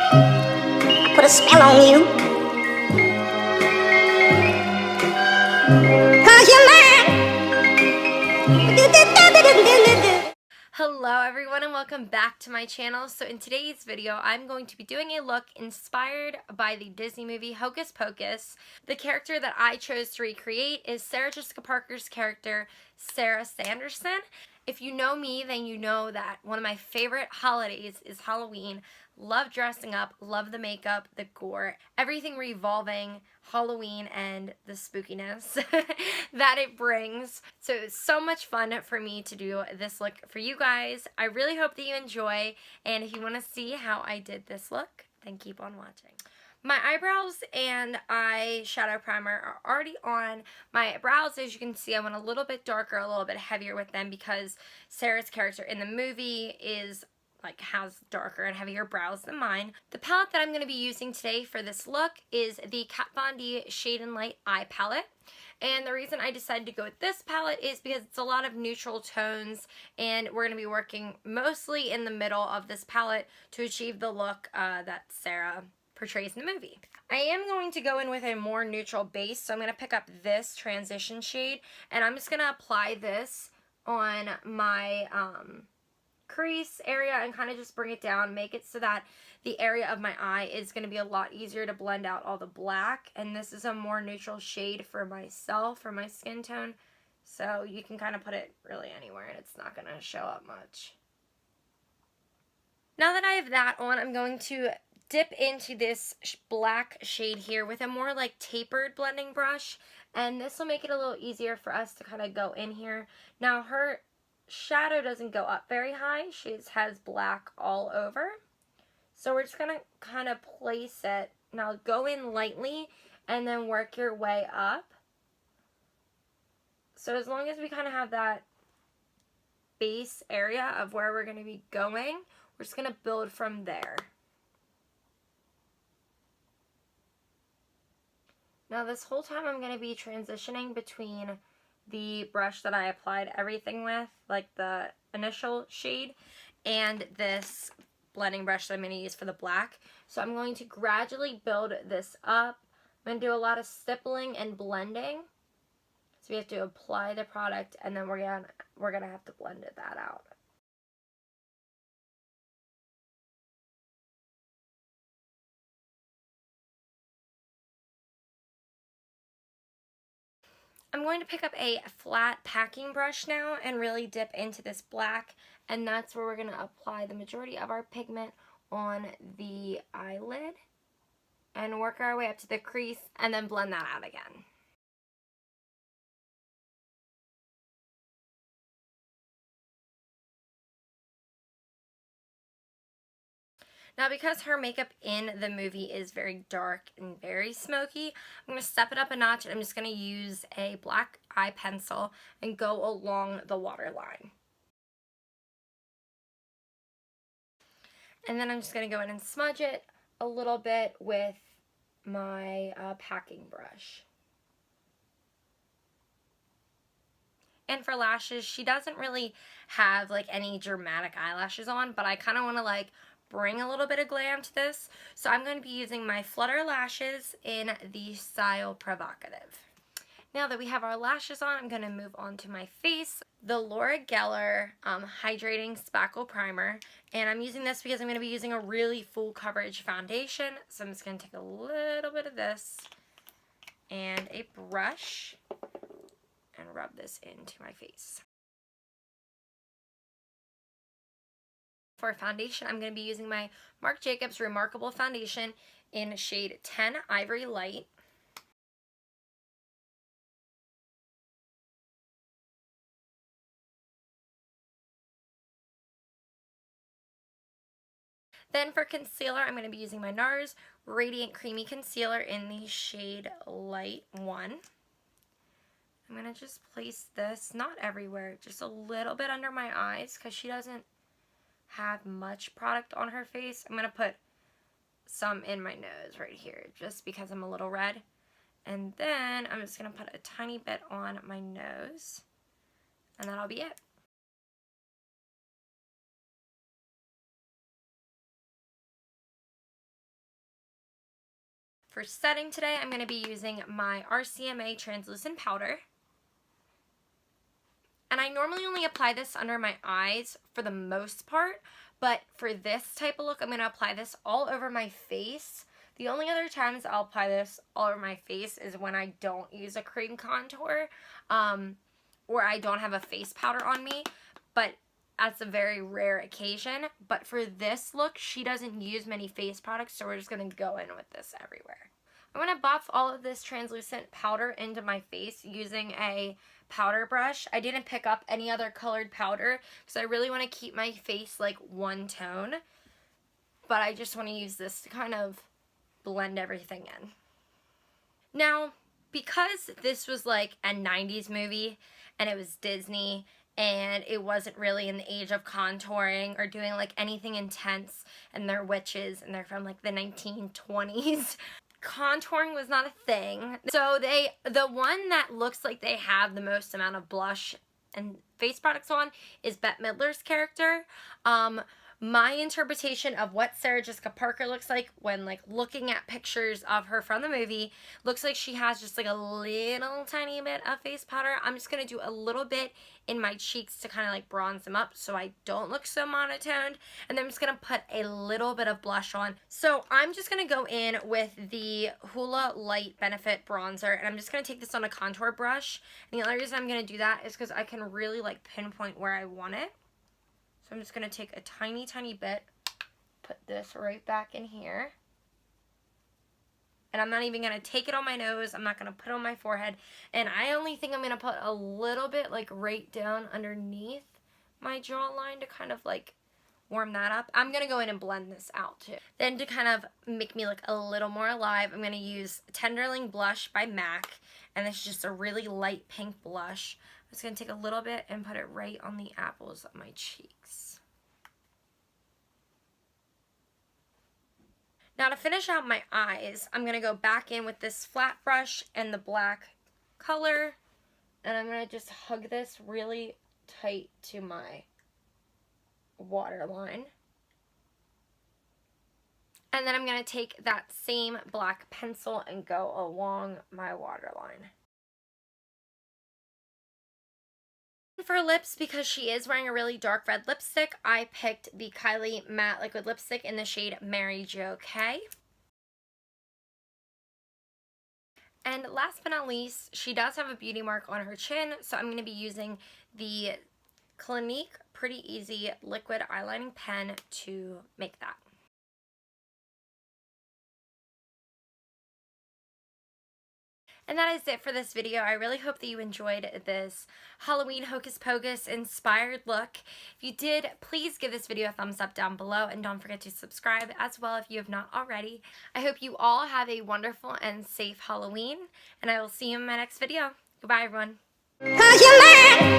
Put a spell on you. 'Cause you're mine. Hello everyone and welcome back to my channel. So in today's video I'm going to be doing a look inspired by the Disney movie Hocus Pocus. The character that I chose to recreate is Sarah Jessica Parker's character, Sarah Sanderson. If you know me, then you know that one of my favorite holidays is Halloween. Love dressing up, love the makeup, the gore, everything revolving Halloween and the spookiness that it brings. So it's so much fun for me to do this look for you guys. I really hope that you enjoy, and if you want to see how I did this look, then keep on watching. My eyebrows and eyeshadow primer are already on. My brows, as you can see, I went a little bit darker, a little bit heavier with them because Sarah's character in the movie has darker and heavier brows than mine. The palette that I'm going to be using today for this look is the Kat Von D Shade and Light Eye Palette. And the reason I decided to go with this palette is because it's a lot of neutral tones, and we're going to be working mostly in the middle of this palette to achieve the look that Sarah portrays in the movie. I am going to go in with a more neutral base, so I'm going to pick up this transition shade, and I'm just going to apply this on my crease area and kind of just bring it down, make it so that the area of my eye is going to be a lot easier to blend out all the black. And this is a more neutral shade for myself, for my skin tone, so you can kind of put it really anywhere and it's not going to show up much. Now that I have that on, I'm going to dip into this black shade here with a more like tapered blending brush, and this will make it a little easier for us to kind of go in here. Now her shadow doesn't go up very high. She just has black all over. So we're just going to kind of place it. Now go in lightly and then work your way up. So as long as we kind of have that base area of where we're going to be going, we're just going to build from there. Now this whole time I'm going to be transitioning between the brush that I applied everything with, like the initial shade, and this blending brush that I'm going to use for the black. So I'm going to gradually build this up. I'm going to do a lot of stippling and blending. So we have to apply the product, and then we're gonna have to blend that out. I'm going to pick up a flat packing brush now and really dip into this black, and that's where we're going to apply the majority of our pigment on the eyelid and work our way up to the crease and then blend that out again. Now because her makeup in the movie is very dark and very smoky, I'm going to step it up a notch, and I'm just going to use a black eye pencil and go along the waterline. And then I'm just going to go in and smudge it a little bit with my packing brush. And for lashes, she doesn't really have like any dramatic eyelashes on, but I kind of want to like bring a little bit of glam to this. So I'm going to be using my Flutter lashes in the style Provocative. Now that we have our lashes on, I'm going to move on to my face. The Laura Geller Hydrating Spackle Primer. And I'm using this because I'm going to be using a really full coverage foundation. So I'm just going to take a little bit of this and a brush and rub this into my face. For foundation, I'm going to be using my Marc Jacobs Remarkable Foundation in shade 10 Ivory Light. Then for concealer, I'm going to be using my NARS Radiant Creamy Concealer in the shade Light 1. I'm going to just place this, not everywhere, just a little bit under my eyes because she doesn't have much product on her face. I'm going to put some in my nose right here just because I'm a little red. And then I'm just going to put a tiny bit on my nose, and that'll be it. For setting today, I'm going to be using my RCMA translucent powder. And I normally only apply this under my eyes for the most part, but for this type of look, I'm going to apply this all over my face. The only other times I'll apply this all over my face is when I don't use a cream contour, or I don't have a face powder on me, but that's a very rare occasion. But for this look, she doesn't use many face products, so we're just going to go in with this everywhere. I'm going to buff all of this translucent powder into my face using a powder brush. I didn't pick up any other colored powder because I really want to keep my face like one tone, but I just want to use this to kind of blend everything in. Now, because this was like a 90s movie and it was Disney and it wasn't really in the age of contouring or doing like anything intense, and they're witches and they're from like the 1920s, contouring was not a thing. So the one that looks like they have the most amount of blush and face products on is Bette Midler's character. My interpretation of what Sarah Jessica Parker looks like when like looking at pictures of her from the movie, looks like she has just like a little tiny bit of face powder. I'm just going to do a little bit in my cheeks to kind of like bronze them up so I don't look so monotoned. And then I'm just going to put a little bit of blush on. So I'm just going to go in with the Hoola Light Benefit Bronzer, and I'm just going to take this on a contour brush. And the only reason I'm going to do that is because I can really like pinpoint where I want it. So I'm just going to take a tiny, tiny bit, put this right back in here. And I'm not even going to take it on my nose. I'm not going to put it on my forehead. And I only think I'm going to put a little bit like right down underneath my jawline to kind of like warm that up. I'm going to go in and blend this out too. Then to kind of make me look a little more alive, I'm going to use Tenderling Blush by MAC. And this is just a really light pink blush. I'm just going to take a little bit and put it right on the apples of my cheeks. Now to finish out my eyes, I'm going to go back in with this flat brush and the black color. And I'm going to just hug this really tight to my waterline. And then I'm going to take that same black pencil and go along my waterline. For lips, because she is wearing a really dark red lipstick, I picked the Kylie Matte Liquid Lipstick in the shade Mary Jo K. And last but not least, she does have a beauty mark on her chin, so I'm going to be using the Clinique Pretty Easy Liquid Eyelining Pen to make that. And that is it for this video. I really hope that you enjoyed this Halloween Hocus Pocus inspired look. If you did, please give this video a thumbs up down below, and don't forget to subscribe as well if you have not already. I hope you all have a wonderful and safe Halloween, and I will see you in my next video. Goodbye, everyone. 'Cause you're mine.